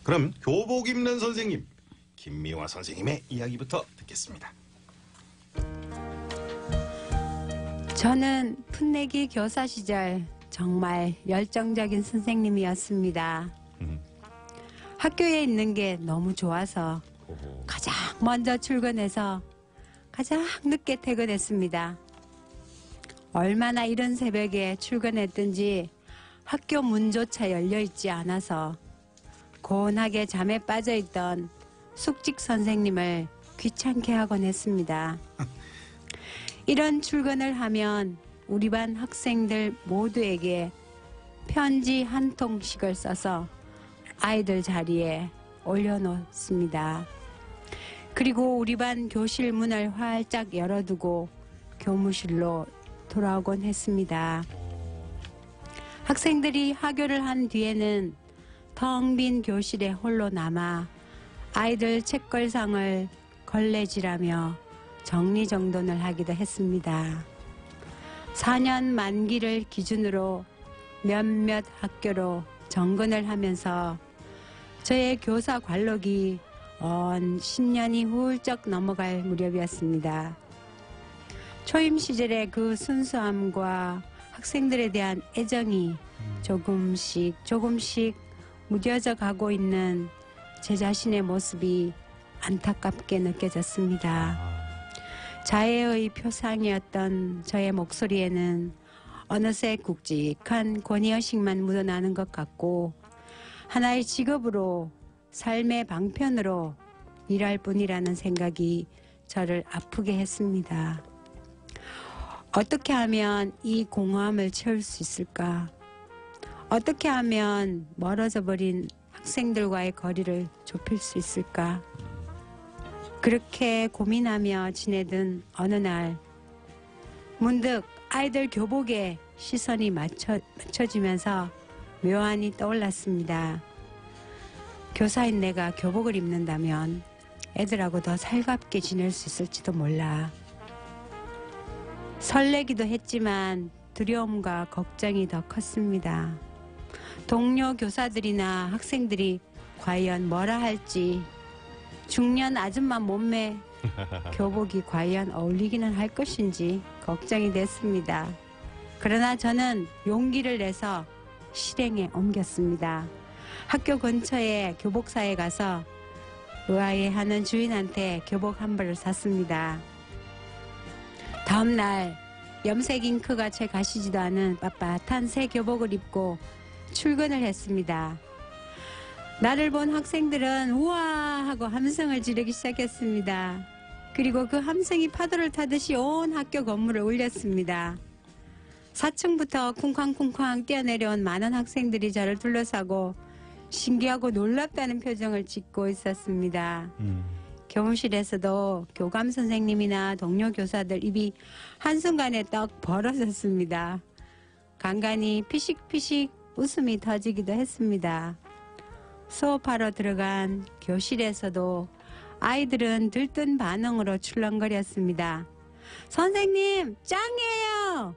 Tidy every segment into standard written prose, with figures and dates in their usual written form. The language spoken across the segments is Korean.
그럼 교복 입는 선생님 김미화 선생님의 이야기부터 듣겠습니다. 저는 풋내기 교사 시절 정말 열정적인 선생님이었습니다. 학교에 있는 게 너무 좋아서 가장 먼저 출근해서 가장 늦게 퇴근했습니다. 얼마나 이른 새벽에 출근했든지 학교 문조차 열려있지 않아서 고온하게 잠에 빠져있던 숙직 선생님을 귀찮게 하곤 했습니다. 이런 출근을 하면 우리 반 학생들 모두에게 편지 한 통씩을 써서 아이들 자리에 올려놓습니다. 그리고 우리 반 교실 문을 활짝 열어두고 교무실로 돌아오곤 했습니다. 학생들이 하교를 한 뒤에는 텅 빈 교실에 홀로 남아 아이들 책걸상을 걸레질하며 정리정돈을 하기도 했습니다. 4년 만기를 기준으로 몇몇 학교로 정근을 하면서 저의 교사 관록이 10년이 훌쩍 넘어갈 무렵이었습니다. 초임 시절의 그 순수함과 학생들에 대한 애정이 조금씩 무뎌져 가고 있는 제 자신의 모습이 안타깝게 느껴졌습니다. 자애의 표상이었던 저의 목소리에는 어느새 굵직한 권위의식만 묻어나는 것 같고 하나의 직업으로 삶의 방편으로 일할 뿐이라는 생각이 저를 아프게 했습니다. 어떻게 하면 이 공허함을 채울 수 있을까? 어떻게 하면 멀어져 버린 학생들과의 거리를 좁힐 수 있을까? 그렇게 고민하며 지내던 어느 날 문득 아이들 교복에 시선이 맞춰지면서 묘안이 떠올랐습니다. 교사인 내가 교복을 입는다면 애들하고 더 살갑게 지낼 수 있을지도 몰라. 설레기도 했지만 두려움과 걱정이 더 컸습니다. 동료 교사들이나 학생들이 과연 뭐라 할지, 중년 아줌마 몸매 교복이 과연 어울리기는 할 것인지 걱정이 됐습니다. 그러나 저는 용기를 내서 실행에 옮겼습니다. 학교 근처에 교복사에 가서 의아해하는 주인한테 교복 한 벌을 샀습니다. 다음 날 염색 잉크가 채 가시지도 않은 빳빳한 새 교복을 입고 출근을 했습니다. 나를 본 학생들은 우와 하고 함성을 지르기 시작했습니다. 그리고 그 함성이 파도를 타듯이 온 학교 건물을 울렸습니다. 4층부터 쿵쾅쿵쾅 뛰어내려온 많은 학생들이 저를 둘러싸고 신기하고 놀랍다는 표정을 짓고 있었습니다. 교무실에서도 교감 선생님이나 동료 교사들 입이 한순간에 떡 벌어졌습니다. 간간히 피식피식 웃음이 터지기도 했습니다. 수업하러 들어간 교실에서도 아이들은 들뜬 반응으로 출렁거렸습니다. 선생님, 짱이에요!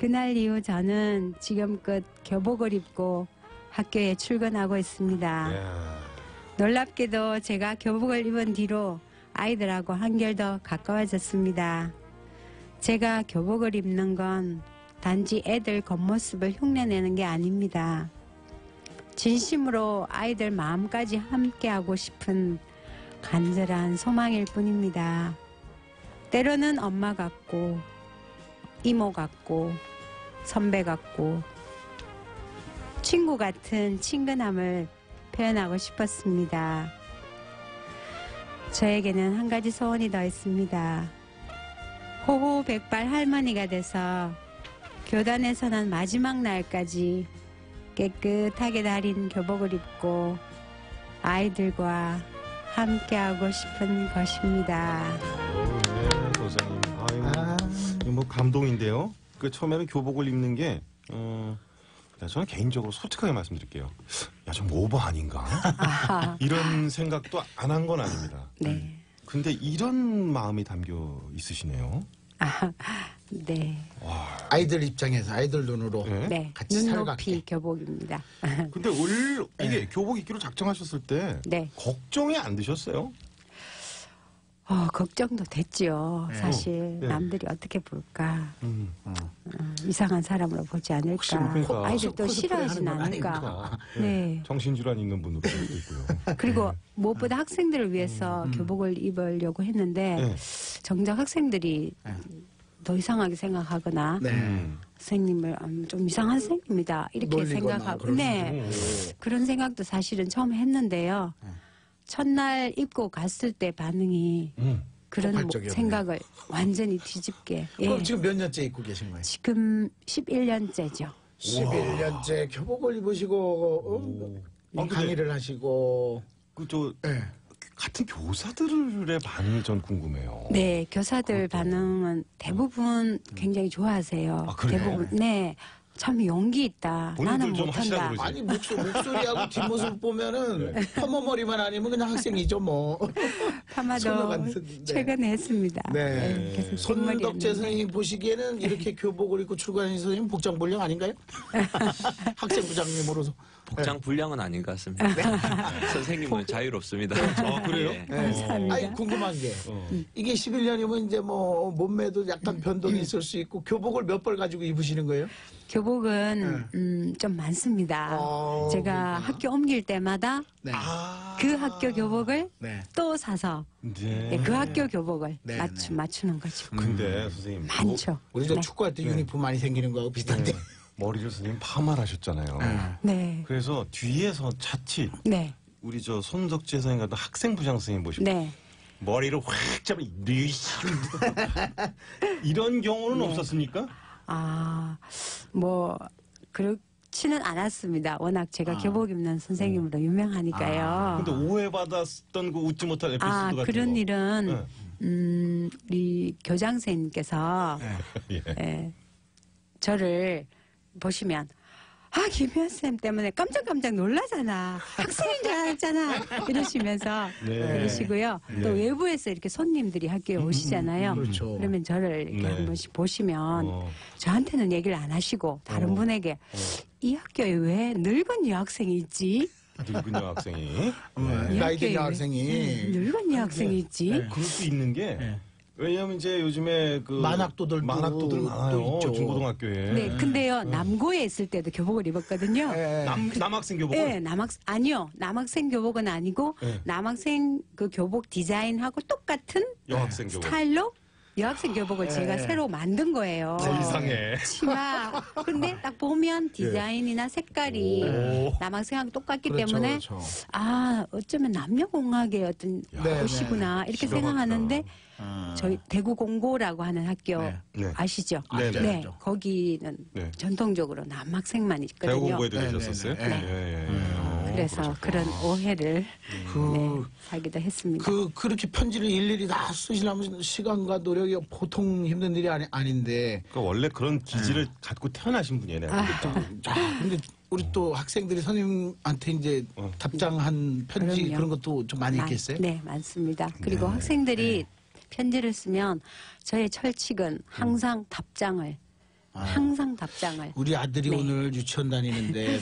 그날 이후 저는 지금껏 교복을 입고 학교에 출근하고 있습니다. 놀랍게도 제가 교복을 입은 뒤로 아이들하고 한결 더 가까워졌습니다. 제가 교복을 입는 건 단지 애들 겉모습을 흉내내는 게 아닙니다. 진심으로 아이들 마음까지 함께하고 싶은 간절한 소망일 뿐입니다. 때로는 엄마 같고 이모 같고 선배 같고 친구 같은 친근함을 표현하고 싶었습니다. 저에게는 한 가지 소원이 더 있습니다. 호호백발 할머니가 돼서 교단에서는 마지막 날까지 깨끗하게 다린 교복을 입고 아이들과 함께하고 싶은 것입니다. 네, 선생님. 이거 뭐 감동인데요. 그 처음에는 교복을 입는 게 저는 개인적으로 솔직하게 말씀드릴게요. 야, 좀 오버 아닌가? 이런 생각도 안 한 건 아닙니다. 네. 근데 이런 마음이 담겨 있으시네요. 네. 아이들 입장에서 아이들 눈으로 네. 네. 같이 눈높이 살갑게. 교복입니다. 근데 이게 교복 입기로 작정하셨을 때 네. 걱정이 안 되셨어요? 걱정도 됐죠. 사실 네. 남들이 어떻게 볼까. 이상한 사람으로 보지 혹시 않을까. 그러니까 아이들도 코스프레 싫어하진 하는 건 않을까. 아닌가. 네. 정신질환 있는 분으로 알고 있고요. 그리고 무엇보다 학생들을 위해서 교복을 입으려고 했는데 네. 정작 학생들이 더 이상하게 생각하거나 네. 선생님을 좀 이상한 선생님이다 이렇게 놀리거나 생각하고 그럴 네. 그런 생각도 사실은 처음 했는데요. 첫날 입고 갔을 때 반응이 그런 폭발적이었네요. 생각을 완전히 뒤집게. 그럼 지금 몇 년째 입고 계신 거예요? 지금 11년째죠. 11년째 교복을 입으시고 강의를 하시고 그저 네. 같은 교사들의 반응이 전 궁금해요. 네, 교사들 반응은 대부분 굉장히 좋아하세요. 아, 그래요? 대부분 네, 참 용기 있다. 본인들 나는 좀 하시라고 못한다. 그러지. 아니 목소리하고 뒷모습 보면은 퍼머머리만 아니면 그냥 학생이죠 뭐. 파마도 손을 안 쓰는데. 최근에 했습니다. 네. 그래서 손덕재 생머리였는데. 선생님 보시기에는 이렇게 교복을 입고 출근하는 선생님 복장불량 아닌가요? 학생부장님으로서. 복장 불량은 아닌 것 같습니다. 선생님은 자유롭습니다. 아, 그래요? 예. 감사합니다. 아니 궁금한 게 이게 11년이면 이제 뭐 몸매도 약간 변동이 있을 수 있고 교복을 몇 벌 가지고 입으시는 거예요? 교복은 좀 많습니다. 제가 그러니까. 학교 옮길 때마다 네. 그 학교 교복을 네. 또 사서 네. 그 학교 교복을 네, 맞추는 거죠. 근데 선생님 많죠. 우리 저 네. 축구할 때 유니폼 많이 생기는 거하고 비슷한데. 머리를 선생님 파마를 하셨잖아요. 네. 그래서 뒤에서 자칫 네. 우리 저 손덕재 선생님 같은 학생 부장 선생님 보시고 네. 머리를 확 잡아 이런 경우는 없었습니까? 뭐 그렇지는 않았습니다. 워낙 제가 교복 입는 선생님으로 유명하니까요. 근데 오해받았던 그 웃지 못할 에피소드 같은 그런 거. 일은 우리 교장 선생님께서 예. 예, 저를 보시면 김현 쌤 때문에 깜짝 놀라잖아. 학생인 줄 알았잖아. 이러시면서 네. 그러시고요. 또 외부에서 이렇게 손님들이 학교에 오시잖아요. 그렇죠. 그러면 저를 이렇게 네. 한 번씩 보시면 어. 저한테는 얘기를 안 하시고 다른 분에게 이 학교에 왜 늙은 여학생이 있지? 늙은 여학생이 이 나이든 학교에 왜 여학생이 늙은 여학생이 있지? 그럴 수 있는 게 왜냐하면 이제 요즘에 그 만학도들도 만학도들 또 많아요. 있죠. 중고등학교에. 네, 근데요 남고에 있을 때도 교복을 입었거든요. 네. 남학생 교복을. 네, 아니요. 남학생 교복은 아니고 네. 남학생 그 교복 디자인하고 똑같은 여학생 교복. 스타일로 여학생 교복을 제가 새로 만든 거예요. 이상해. 치마. 근데 딱 보면 디자인이나 색깔이 오. 남학생하고 똑같기 그렇죠, 때문에 그렇죠. 어쩌면 남녀공학의 어떤 네, 옷이구나 이렇게 기가 생각하는데 막히다. 저희 대구 공고라고 하는 학교 네. 네. 아시죠? 네, 네. 네, 거기는 네. 전통적으로 남학생만 있거든요. 대구 공부에도 네, 계셨었어요? 네, 네. 예. 그래서 그런 오해를 그, 하기도 했습니다. 그렇게 편지를 일일이 다 쓰시려면 시간과 노력이 보통 힘든 일이 아닌데. 그러니까 원래 그런 기질을 갖고 태어나신 분이에요. 내가 보니까. 자, 근데 우리 또 학생들이 선생님한테 이제 답장한 편지 그럼요. 그런 것도 좀 많이 있겠어요? 네, 많습니다. 그리고 학생들이 편지를 쓰면 저의 철칙은 항상 답장을 우리 아들이 네. 오늘 유치원 다니는데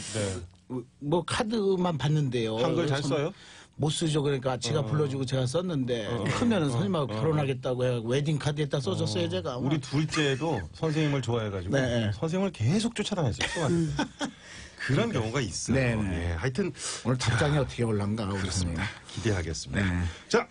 뭐 카드만 봤는데요. 한글 잘 써요? 못 쓰죠. 그러니까 지가 불러주고 제가 썼는데 크면은 선생님하고 결혼하겠다고 해가지고 웨딩 카드에다 써줬어요 제가. 우리 둘째도 선생님을 좋아해가지고 네. 선생님을 계속 쫓아다녔어요. 초등학교 때. 그런 경우가 있어요. 네, 네. 예, 하여튼 오늘 답장이 어떻게 올란가 우리 그렇습니다. 선생님. 기대하겠습니다. 네. 자.